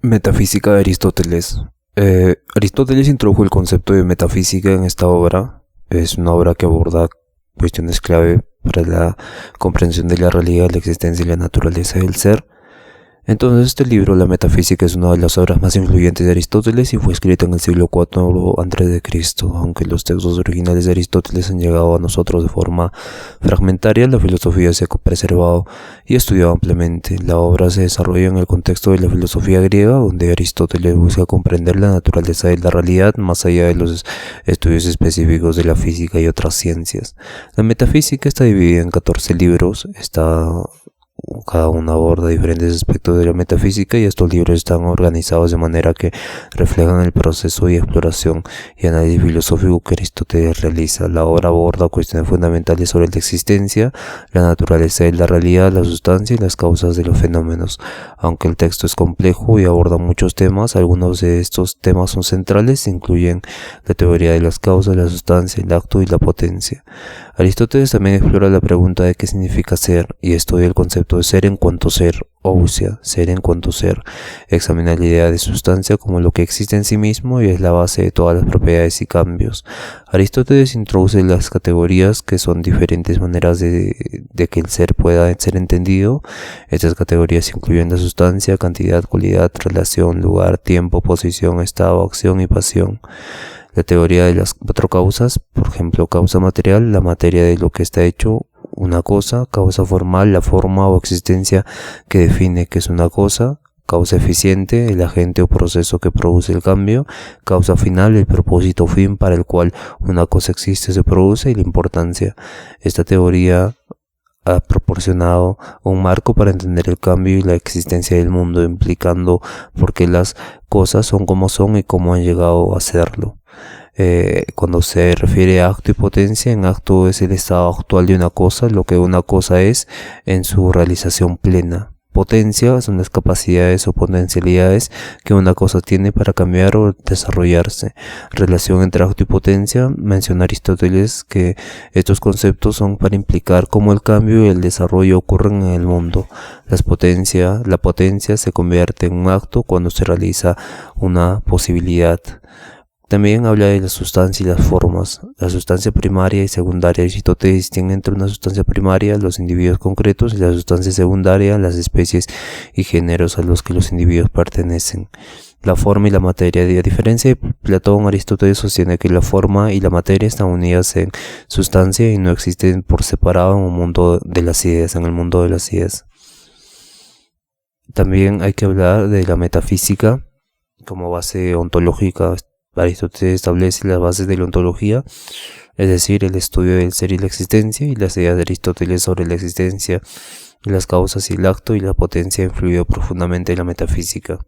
Metafísica de Aristóteles. Aristóteles introdujo el concepto de metafísica en esta obra. Es una obra que aborda cuestiones clave para la comprensión de la realidad, la existencia y la naturaleza del ser. Entonces, este libro, La Metafísica, es una de las obras más influyentes de Aristóteles y fue escrita en el siglo IV a.C. Aunque los textos originales de Aristóteles han llegado a nosotros de forma fragmentaria, la filosofía se ha preservado y estudiado ampliamente. La obra se desarrolla en el contexto de la filosofía griega, donde Aristóteles busca comprender la naturaleza de la realidad más allá de los estudios específicos de la física y otras ciencias. La metafísica está dividida en 14 libros, cada uno aborda diferentes aspectos de la metafísica y estos libros están organizados de manera que reflejan el proceso y exploración y análisis filosófico que Aristóteles realiza. La obra aborda cuestiones fundamentales sobre la existencia, la naturaleza de la realidad, la sustancia y las causas de los fenómenos. Aunque el texto es complejo y aborda muchos temas, algunos de estos temas son centrales e incluyen la teoría de las causas, la sustancia, el acto y la potencia. Aristóteles también explora la pregunta de qué significa ser y estudia el concepto de ser en cuanto ser, ousia, ser en cuanto ser. Examina la idea de sustancia como lo que existe en sí mismo y es la base de todas las propiedades y cambios. Aristóteles introduce las categorías, que son diferentes maneras de que el ser pueda ser entendido. Estas categorías incluyen la sustancia, cantidad, cualidad, relación, lugar, tiempo, posición, estado, acción y pasión. La teoría de las 4 causas, por ejemplo, causa material, la materia de lo que está hecho una cosa; causa formal, la forma o existencia que define qué es una cosa; causa eficiente, el agente o proceso que produce el cambio; causa final, el propósito o fin para el cual una cosa existe o se produce; y la importancia. Esta teoría ha proporcionado un marco para entender el cambio y la existencia del mundo, implicando por qué las cosas son como son y cómo han llegado a serlo. Cuando se refiere a acto y potencia, en acto es el estado actual de una cosa, lo que una cosa es en su realización plena. Potencia son las capacidades o potencialidades que una cosa tiene para cambiar o desarrollarse. Relación entre acto y potencia. Menciona Aristóteles que estos conceptos son para implicar cómo el cambio y el desarrollo ocurren en el mundo. La potencia se convierte en un acto cuando se realiza una posibilidad. También habla de la sustancia y las formas. La sustancia primaria y secundaria. Aristóteles distingue entre una sustancia primaria, los individuos concretos, y la sustancia secundaria, las especies y géneros a los que los individuos pertenecen. La forma y la materia. A diferencia de Platón, Aristóteles sostiene que la forma y la materia están unidas en sustancia y no existen por separado en el mundo de las ideas. También hay que hablar de la metafísica como base ontológica. Aristóteles establece las bases de la ontología, es decir, el estudio del ser y la existencia, y las ideas de Aristóteles sobre la existencia, las causas y el acto y la potencia influyó profundamente en la metafísica.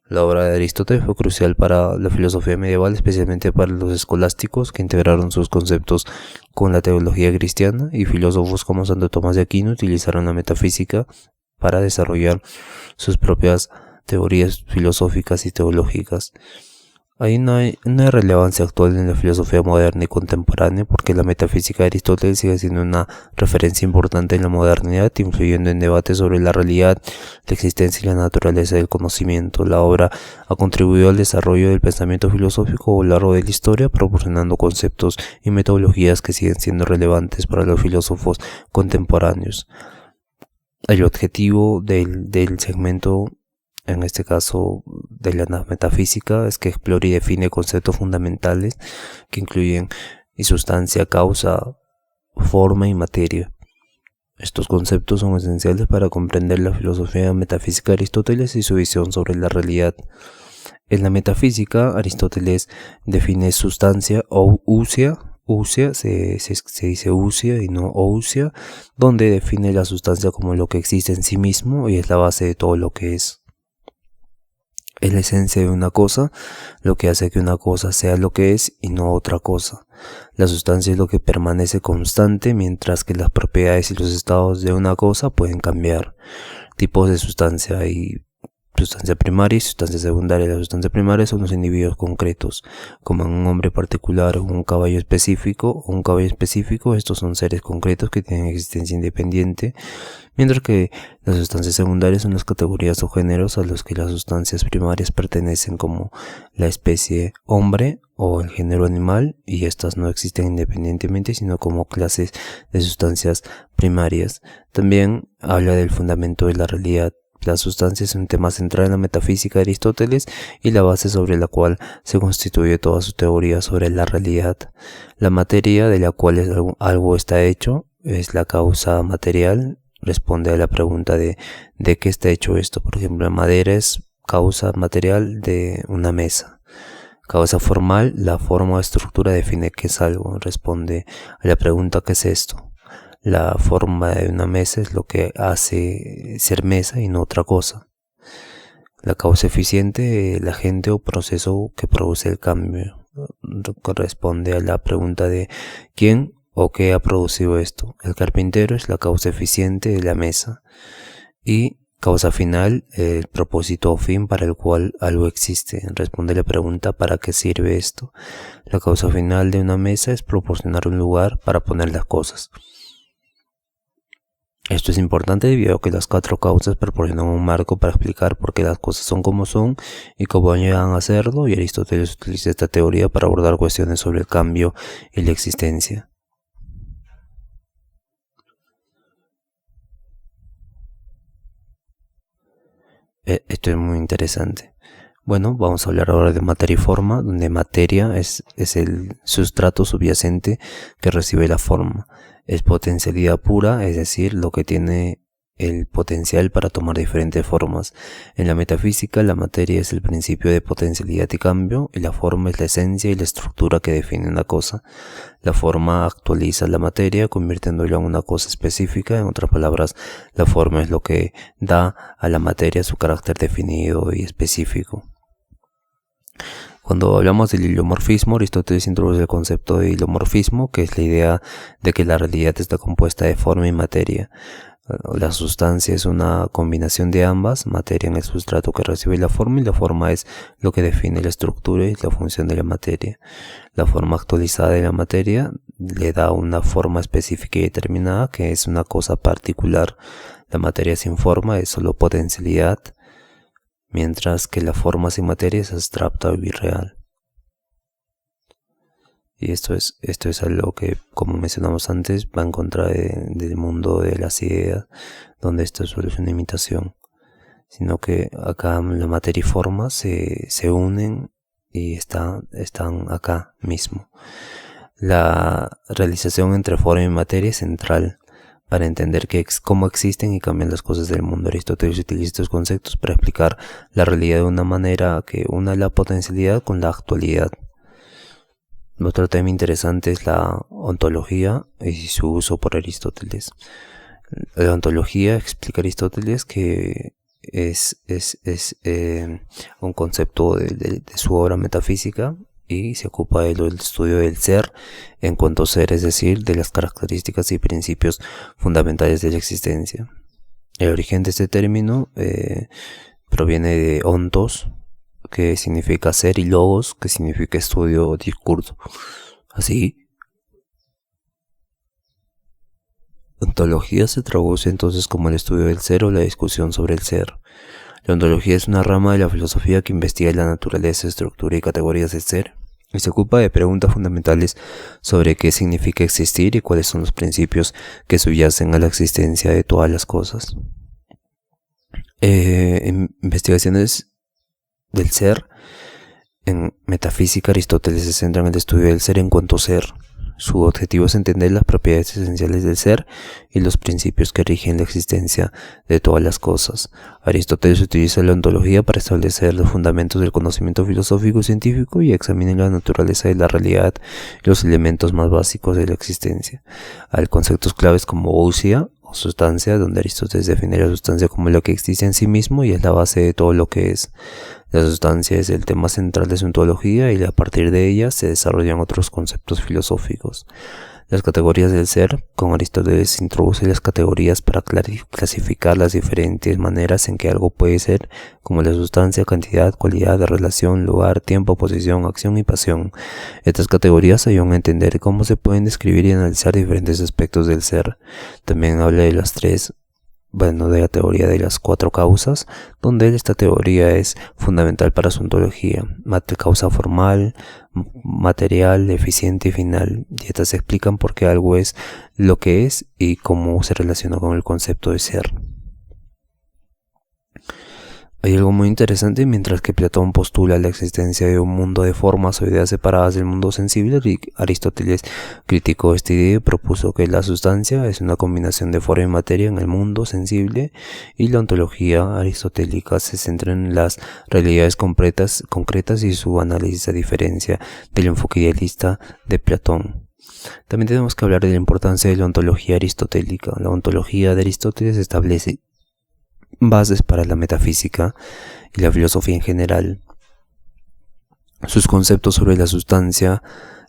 La obra de Aristóteles fue crucial para la filosofía medieval, especialmente para los escolásticos que integraron sus conceptos con la teología cristiana, y filósofos como Santo Tomás de Aquino utilizaron la metafísica para desarrollar sus propias teorías filosóficas y teológicas. Hay una relevancia actual en la filosofía moderna y contemporánea porque la metafísica de Aristóteles sigue siendo una referencia importante en la modernidad, influyendo en debates sobre la realidad, la existencia y la naturaleza del conocimiento. La obra ha contribuido al desarrollo del pensamiento filosófico a lo largo de la historia, proporcionando conceptos y metodologías que siguen siendo relevantes para los filósofos contemporáneos. El objetivo del segmento, en este caso de la metafísica, es que explore y define conceptos fundamentales que incluyen sustancia, causa, forma y materia. Estos conceptos son esenciales para comprender la filosofía metafísica de Aristóteles y su visión sobre la realidad. En la metafísica, Aristóteles define sustancia o ousia. Ousia se dice ousia y no ousia, donde define la sustancia como lo que existe en sí mismo y es la base de todo lo que es. Es la esencia de una cosa, lo que hace que una cosa sea lo que es y no otra cosa. La sustancia es lo que permanece constante, mientras que las propiedades y los estados de una cosa pueden cambiar. Tipos de sustancia: hay sustancia primaria y sustancia secundaria. La sustancia primaria son los individuos concretos, como en un hombre particular o un caballo específico. Estos son seres concretos que tienen existencia independiente, mientras que las sustancias secundarias son las categorías o géneros a los que las sustancias primarias pertenecen, como la especie hombre o el género animal, y estas no existen independientemente sino como clases de sustancias primarias. También habla del fundamento de la realidad. La sustancia es un tema central en la metafísica de Aristóteles y la base sobre la cual se constituye toda su teoría sobre la realidad. La materia de la cual algo está hecho es la causa material. Responde a la pregunta de qué está hecho esto. Por ejemplo, la madera es causa material de una mesa. Causa formal, la forma o estructura define qué es algo. Responde a la pregunta ¿qué es esto? La forma de una mesa es lo que hace ser mesa y no otra cosa. La causa eficiente, el agente o proceso que produce el cambio. Corresponde a la pregunta de quién o qué ha producido esto. El carpintero es la causa eficiente de la mesa. Y causa final, el propósito o fin para el cual algo existe. Responde a la pregunta ¿para qué sirve esto? La causa final de una mesa es proporcionar un lugar para poner las cosas. Esto es importante debido a que las cuatro causas proporcionan un marco para explicar por qué las cosas son como son y cómo llegan a serlo, y Aristóteles utiliza esta teoría para abordar cuestiones sobre el cambio y la existencia. Esto es muy interesante. Bueno, vamos a hablar ahora de materia y forma, donde materia es el sustrato subyacente que recibe la forma. Es potencialidad pura, es decir, lo que tiene el potencial para tomar diferentes formas. En la metafísica, la materia es el principio de potencialidad y cambio, y la forma es la esencia y la estructura que define una cosa. La forma actualiza la materia, convirtiéndola en una cosa específica. En otras palabras, la forma es lo que da a la materia su carácter definido y específico. Cuando hablamos del heliomorfismo, Aristóteles introduce el concepto de heliomorfismo, que es la idea de que la realidad está compuesta de forma y materia. La sustancia es una combinación de ambas. Materia en el sustrato que recibe la forma, y la forma es lo que define la estructura y la función de la materia. La forma actualizada de la materia le da una forma específica y determinada, que es una cosa particular. La materia sin forma es solo potencialidad, mientras que la forma sin materia es abstracta o irreal. Y esto es algo que, como mencionamos antes, va en contra del mundo de las ideas, donde esto solo es una imitación, sino que acá la materia y forma se unen y están acá mismo. La realización entre forma y materia es central para entender cómo existen y cambian las cosas del mundo. Aristóteles utiliza estos conceptos para explicar la realidad de una manera que una la potencialidad con la actualidad. Otro tema interesante es la ontología y su uso por Aristóteles. La ontología, explica Aristóteles, que es un concepto de su obra metafísica, y se ocupa del estudio del ser en cuanto a ser, es decir, de las características y principios fundamentales de la existencia. El origen de este término proviene de ontos, que significa ser, y logos, que significa estudio o discurso. Así, ontología se traduce entonces como el estudio del ser o la discusión sobre el ser. La ontología es una rama de la filosofía que investiga la naturaleza, estructura y categorías del ser, y se ocupa de preguntas fundamentales sobre qué significa existir y cuáles son los principios que subyacen a la existencia de todas las cosas. Investigaciones del ser. En metafísica, Aristóteles se centra en el estudio del ser en cuanto ser. Su objetivo es entender las propiedades esenciales del ser y los principios que rigen la existencia de todas las cosas. Aristóteles utiliza la ontología para establecer los fundamentos del conocimiento filosófico y científico, y examina la naturaleza de la realidad y los elementos más básicos de la existencia. Hay conceptos claves como ousia o sustancia, donde Aristóteles define la sustancia como lo que existe en sí mismo y es la base de todo lo que es. La sustancia es el tema central de su ontología, y a partir de ella se desarrollan otros conceptos filosóficos. Las categorías del ser. Con Aristóteles introduce las categorías para clasificar las diferentes maneras en que algo puede ser, como la sustancia, cantidad, cualidad, relación, lugar, tiempo, posición, acción y pasión. Estas categorías ayudan a entender cómo se pueden describir y analizar diferentes aspectos del ser. También habla de de la teoría de las 4 causas, donde esta teoría es fundamental para su ontología: causa formal, material, eficiente y final. Y estas explican por qué algo es lo que es y cómo se relaciona con el concepto de ser. Hay algo muy interesante: mientras que Platón postula la existencia de un mundo de formas o ideas separadas del mundo sensible, Aristóteles criticó esta idea y propuso que la sustancia es una combinación de forma y materia en el mundo sensible, y la ontología aristotélica se centra en las realidades concretas y su análisis, a diferencia del enfoque idealista de Platón. También tenemos que hablar de la importancia de la ontología aristotélica. La ontología de Aristóteles establece bases para la metafísica y la filosofía en general. Sus conceptos sobre la sustancia,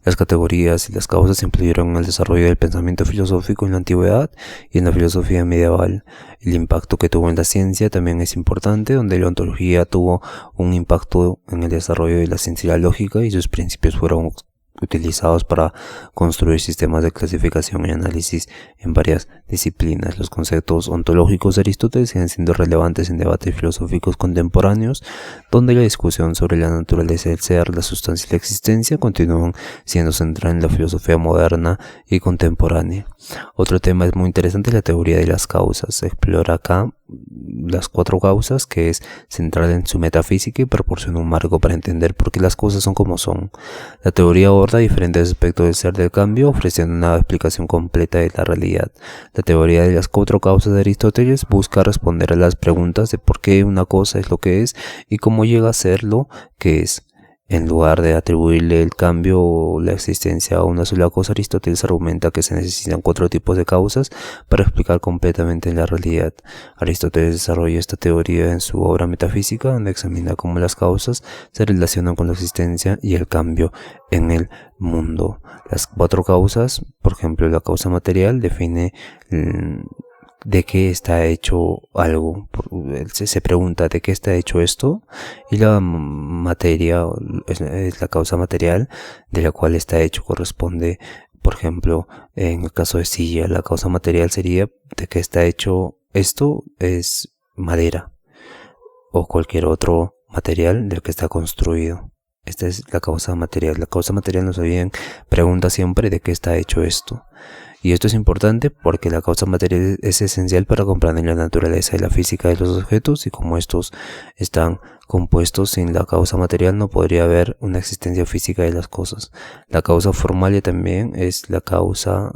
las categorías y las causas influyeron en el desarrollo del pensamiento filosófico en la antigüedad y en la filosofía medieval. El impacto que tuvo en la ciencia también es importante, donde la ontología tuvo un impacto en el desarrollo de la ciencia y la lógica, y sus principios fueron utilizados para construir sistemas de clasificación y análisis en varias disciplinas. Los conceptos ontológicos de Aristóteles siguen siendo relevantes en debates filosóficos contemporáneos, donde la discusión sobre la naturaleza del ser, la sustancia y la existencia continúan siendo central en la filosofía moderna y contemporánea. Otro tema es muy interesante: la teoría de las causas. Se explora acá las 4 causas, que es central en su metafísica y proporciona un marco para entender por qué las cosas son como son. La teoría aborda diferentes aspectos del ser del cambio, ofreciendo una explicación completa de la realidad. La teoría de las 4 causas de Aristóteles busca responder a las preguntas de por qué una cosa es lo que es y cómo llega a ser lo que es. En lugar de atribuirle el cambio o la existencia a una sola cosa, Aristóteles argumenta que se necesitan 4 tipos de causas para explicar completamente la realidad. Aristóteles desarrolla esta teoría en su obra Metafísica, donde examina cómo las causas se relacionan con la existencia y el cambio en el mundo. Las 4 causas, por ejemplo, la causa material define de qué está hecho algo. Se pregunta de qué está hecho esto, y la materia es la causa material de la cual está hecho. Corresponde, por ejemplo, en el caso de silla, la causa material sería de qué está hecho esto, es madera o cualquier otro material del que está construido. Esta es la causa material. La causa material nos pregunta siempre de qué está hecho esto. Y esto es importante porque la causa material es esencial para comprender la naturaleza y la física de los objetos, y como estos están compuestos, sin la causa material no podría haber una existencia física de las cosas. La causa formal también es la causa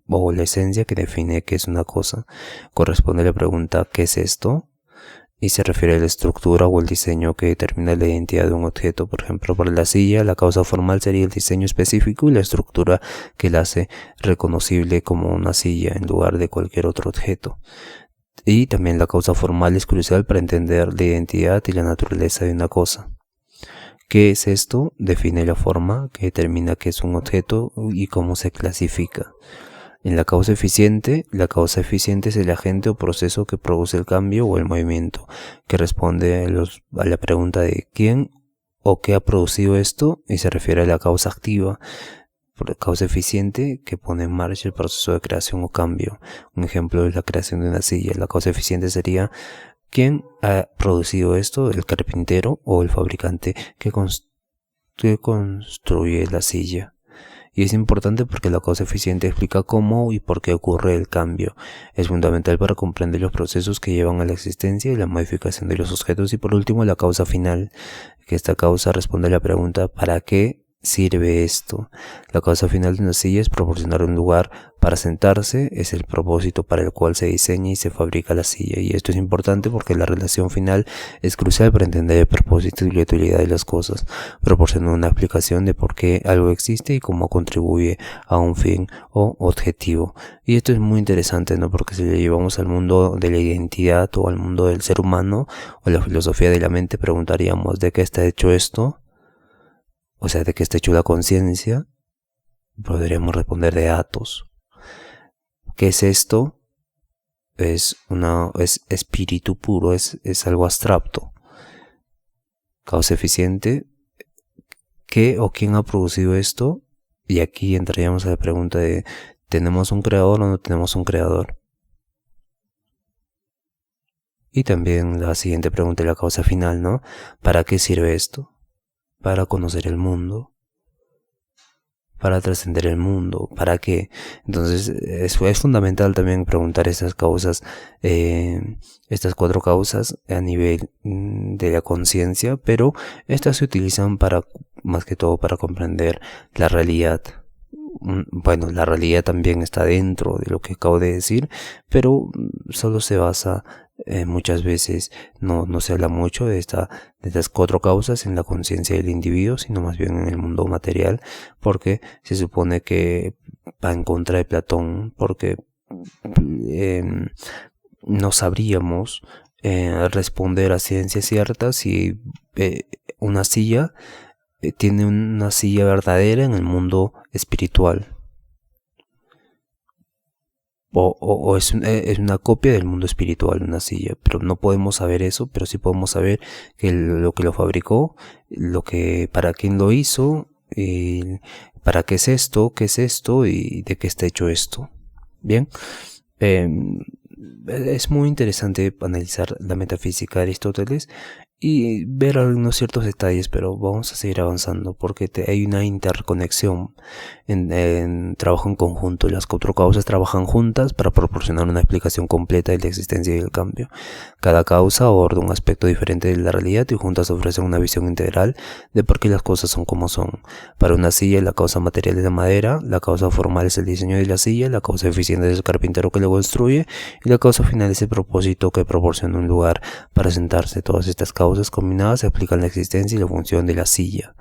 o la esencia que define qué es una cosa. Corresponde a la pregunta ¿qué es esto? Y se refiere a la estructura o el diseño que determina la identidad de un objeto. Por ejemplo, para la silla, la causa formal sería el diseño específico y la estructura que la hace reconocible como una silla en lugar de cualquier otro objeto. Y también la causa formal es crucial para entender la identidad y la naturaleza de una cosa. ¿Qué es esto? Define la forma que determina qué es un objeto y cómo se clasifica. En la causa eficiente es el agente o proceso que produce el cambio o el movimiento, que responde a la pregunta de quién o qué ha producido esto, y se refiere a la causa activa. Por la causa eficiente, que pone en marcha el proceso de creación o cambio. Un ejemplo es la creación de una silla. La causa eficiente sería quién ha producido esto, el carpintero o el fabricante que construye la silla. Y es importante porque la causa eficiente explica cómo y por qué ocurre el cambio. Es fundamental para comprender los procesos que llevan a la existencia y la modificación de los objetos. Y por último, la causa final, que esta causa responde a la pregunta ¿para qué sirve esto? La causa final de una silla es proporcionar un lugar para sentarse, es el propósito para el cual se diseña y se fabrica la silla. Y esto es importante porque la relación final es crucial para entender el propósito y la utilidad de las cosas, proporciona una explicación de por qué algo existe y cómo contribuye a un fin o objetivo. Y esto es muy interesante, ¿no? Porque si le llevamos al mundo de la identidad o al mundo del ser humano o la filosofía de la mente, preguntaríamos ¿de qué está hecho esto? O sea, ¿de qué está hecho la conciencia? Podríamos responder de datos. ¿Qué es esto? Es espíritu puro, es algo abstracto. Causa eficiente. ¿Qué o quién ha producido esto? Y aquí entraríamos a la pregunta de ¿tenemos un creador o no tenemos un creador? Y también la siguiente pregunta, la causa final, ¿no? ¿Para qué sirve esto? Para conocer el mundo, para trascender el mundo, ¿para qué? Entonces es fundamental también preguntar estas causas, estas 4 causas a nivel de la conciencia, pero estas se utilizan para, más que todo, para comprender la realidad. Bueno, la realidad también está dentro de lo que acabo de decir, pero solo se basa muchas veces, no se habla mucho de estas 4 causas en la conciencia del individuo, sino más bien en el mundo material, porque se supone que va en contra de Platón, porque no sabríamos responder a ciencia cierta si una silla tiene una silla verdadera en el mundo espiritual. O es una copia del mundo espiritual, una silla, pero no podemos saber eso, pero sí podemos saber que lo que lo fabricó, para quién lo hizo, para qué es esto y de qué está hecho esto. Bien, es muy interesante analizar la metafísica de Aristóteles y ver algunos ciertos detalles, pero vamos a seguir avanzando porque hay una interconexión en trabajo en conjunto. Las 4 causas trabajan juntas para proporcionar una explicación completa de la existencia y el cambio. Cada causa aborda un aspecto diferente de la realidad y juntas ofrecen una visión integral de por qué las cosas son como son. Para una silla, la causa material es la madera, la causa formal es el diseño de la silla, la causa eficiente es el carpintero que lo construye y la causa final es el propósito que proporciona un lugar para sentarse. Todas estas causas combinadas explican la existencia y la función de la silla.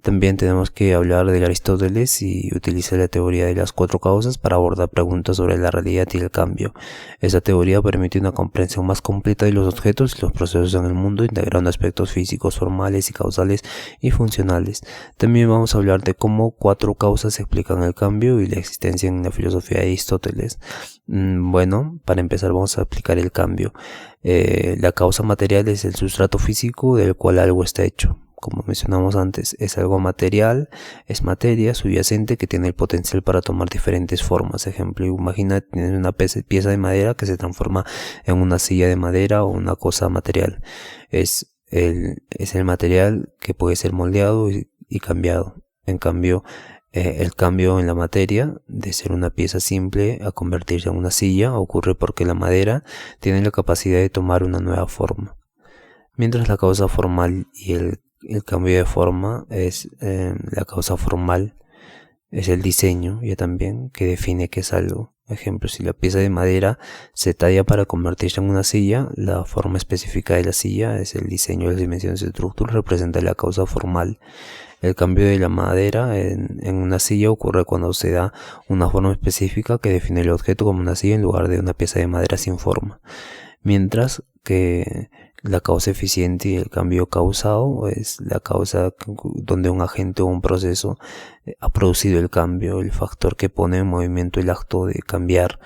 También tenemos que hablar de Aristóteles y utiliza la teoría de las 4 causas para abordar preguntas sobre la realidad y el cambio. Esta teoría permite una comprensión más completa de los objetos y los procesos en el mundo, integrando aspectos físicos, formales y causales y funcionales. También vamos a hablar de cómo 4 causas explican el cambio y la existencia en la filosofía de Aristóteles. Bueno, para empezar vamos a explicar el cambio. La causa material es el sustrato físico del cual algo está hecho. Como mencionamos antes, es algo material, es materia subyacente que tiene el potencial para tomar diferentes formas. Ejemplo, imagina tienes una pieza de madera que se transforma en una silla de madera o una cosa material. Es el material que puede ser moldeado y cambiado. En cambio, el cambio en la materia de ser una pieza simple a convertirse en una silla ocurre porque la madera tiene la capacidad de tomar una nueva forma. Mientras la causa formal y el cambio de forma es la causa formal, es el diseño ya también que define qué es algo. Ejemplo, si la pieza de madera se talla para convertirse en una silla, la forma específica de la silla es el diseño de las dimensiones de estructura, representa la causa formal. El cambio de la madera en una silla ocurre cuando se da una forma específica que define el objeto como una silla en lugar de una pieza de madera sin forma. Mientras que la causa eficiente y el cambio causado es la causa donde un agente o un proceso ha producido el cambio, el factor que pone en movimiento el acto de cambiar.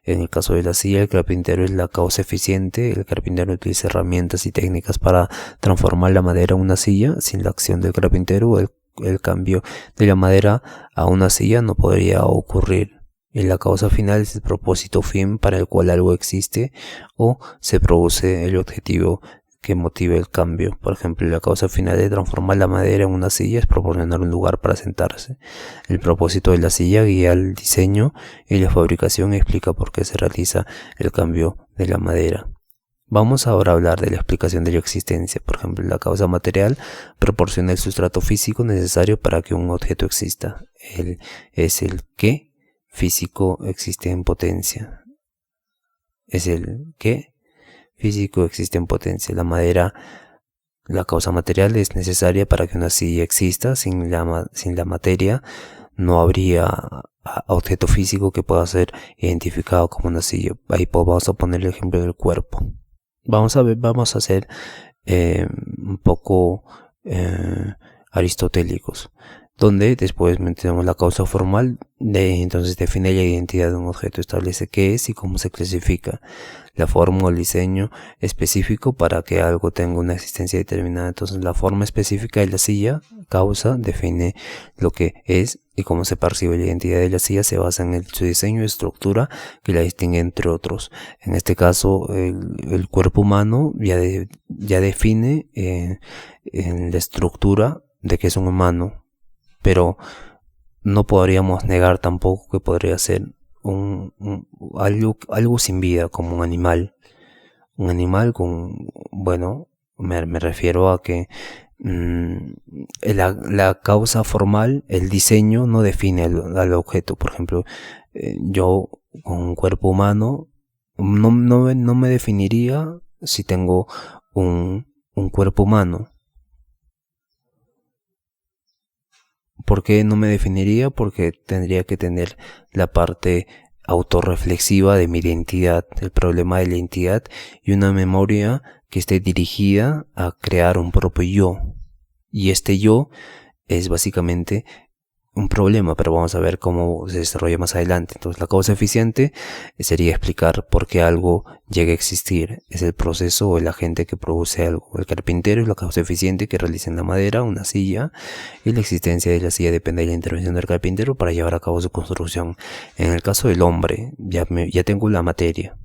En el caso de la silla, el carpintero es la causa eficiente. El carpintero utiliza herramientas y técnicas para transformar la madera en una silla. Sin la acción del carpintero, el cambio de la madera a una silla no podría ocurrir. Y la causa final es el propósito fin para el cual algo existe o se produce el objetivo que motive el cambio. Por ejemplo, la causa final de transformar la madera en una silla es proporcionar un lugar para sentarse. El propósito de la silla guía el diseño y la fabricación y explica por qué se realiza el cambio de la madera. Vamos ahora a hablar de la explicación de la existencia. Por ejemplo, la causa material proporciona el sustrato físico necesario para que un objeto exista. Es el que físico existe en potencia. Es el que físico existe en potencia. La madera, la causa material es necesaria para que una silla exista. Sin la materia no habría objeto físico que pueda ser identificado como una silla. Ahí vamos a poner el ejemplo del cuerpo. Vamos a ser un poco aristotélicos. donde después tenemos la causa formal, entonces define la identidad de un objeto, establece qué es y cómo se clasifica, la forma o el diseño específico para que algo tenga una existencia determinada. Entonces la forma específica de la silla, causa, define lo que es y cómo se percibe. La identidad de la silla se basa en su diseño y estructura que la distingue entre otros. En este caso el cuerpo humano ya define en la estructura de que es un humano, pero no podríamos negar tampoco que podría ser algo sin vida, como un animal. Un animal con, bueno, me refiero a que la causa formal, el diseño, no define al objeto. Por ejemplo, yo con un cuerpo humano no me definiría si tengo un cuerpo humano. ¿Por qué no me definiría? Porque tendría que tener la parte autorreflexiva de mi identidad, el problema de la identidad, y una memoria que esté dirigida a crear un propio yo. Y este yo es básicamente un problema, pero vamos a ver cómo se desarrolla más adelante. Entonces la causa eficiente sería explicar por qué algo llega a existir. Es el proceso o el agente que produce algo. El carpintero es la causa eficiente que realiza en la madera una silla, y la existencia de la silla depende de la intervención del carpintero para llevar a cabo su construcción. En el caso del hombre, ya tengo la materia,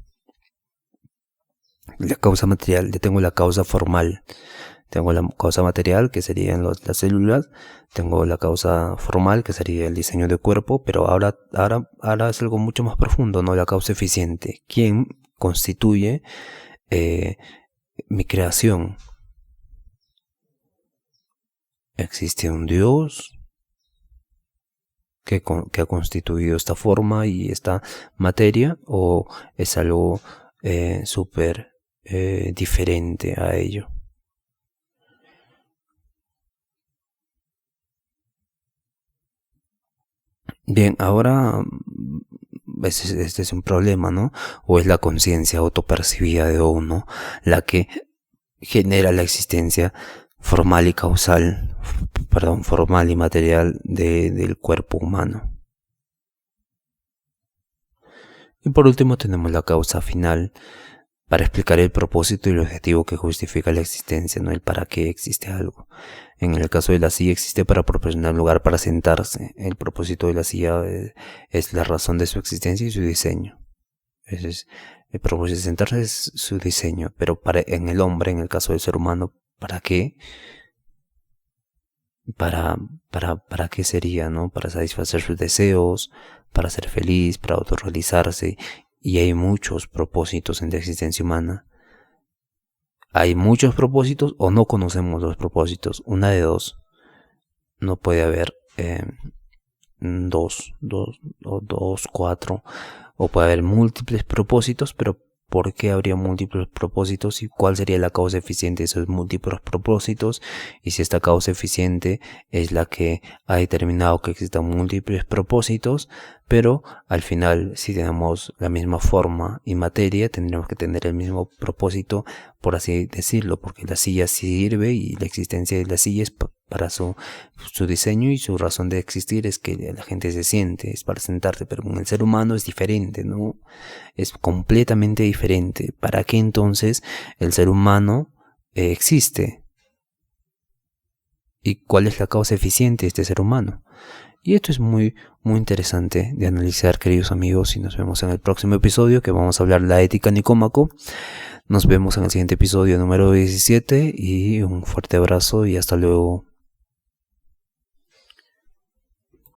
la causa material, ya tengo la causa formal. Tengo la causa material, que serían las células. Tengo la causa formal, que sería el diseño del cuerpo. Pero ahora es algo mucho más profundo, ¿no? La causa eficiente. ¿Quién constituye mi creación? ¿Existe un Dios que ha constituido esta forma y esta materia? ¿O es algo súper diferente a ello? Bien, ahora este es un problema, ¿no? O es la conciencia autopercibida de uno la que genera la existencia formal y formal y material del cuerpo humano. Y por último tenemos la causa final, para explicar el propósito y el objetivo que justifica la existencia, no el para qué existe algo. En el caso de la silla, existe para proporcionar lugar para sentarse. El propósito de la silla es la razón de su existencia y su diseño. El propósito de sentarse es su diseño, pero en el hombre, en el caso del ser humano, ¿para qué? ¿Para qué sería, no? Para satisfacer sus deseos, para ser feliz, para autorrealizarse. Y hay muchos propósitos en la existencia humana. Hay muchos propósitos o no conocemos los propósitos. Una de dos. No puede haber dos, cuatro. O puede haber múltiples propósitos, pero ¿por qué habría múltiples propósitos? ¿Y cuál sería la causa eficiente de esos múltiples propósitos? Y si esta causa eficiente es la que ha determinado que existan múltiples propósitos, pero al final, si tenemos la misma forma y materia, tendremos que tener el mismo propósito, por así decirlo, porque la silla sirve y la existencia de la silla es para su diseño, y su razón de existir es que la gente se siente, es para sentarse. Pero con el ser humano es diferente, ¿no? Es completamente diferente. ¿Para qué entonces el ser humano existe? ¿Y cuál es la causa eficiente de este ser humano? Y esto es muy, muy interesante de analizar, queridos amigos, y nos vemos en el próximo episodio, que vamos a hablar de la ética Nicómaco. Nos vemos en el siguiente episodio número 17, y un fuerte abrazo y hasta luego.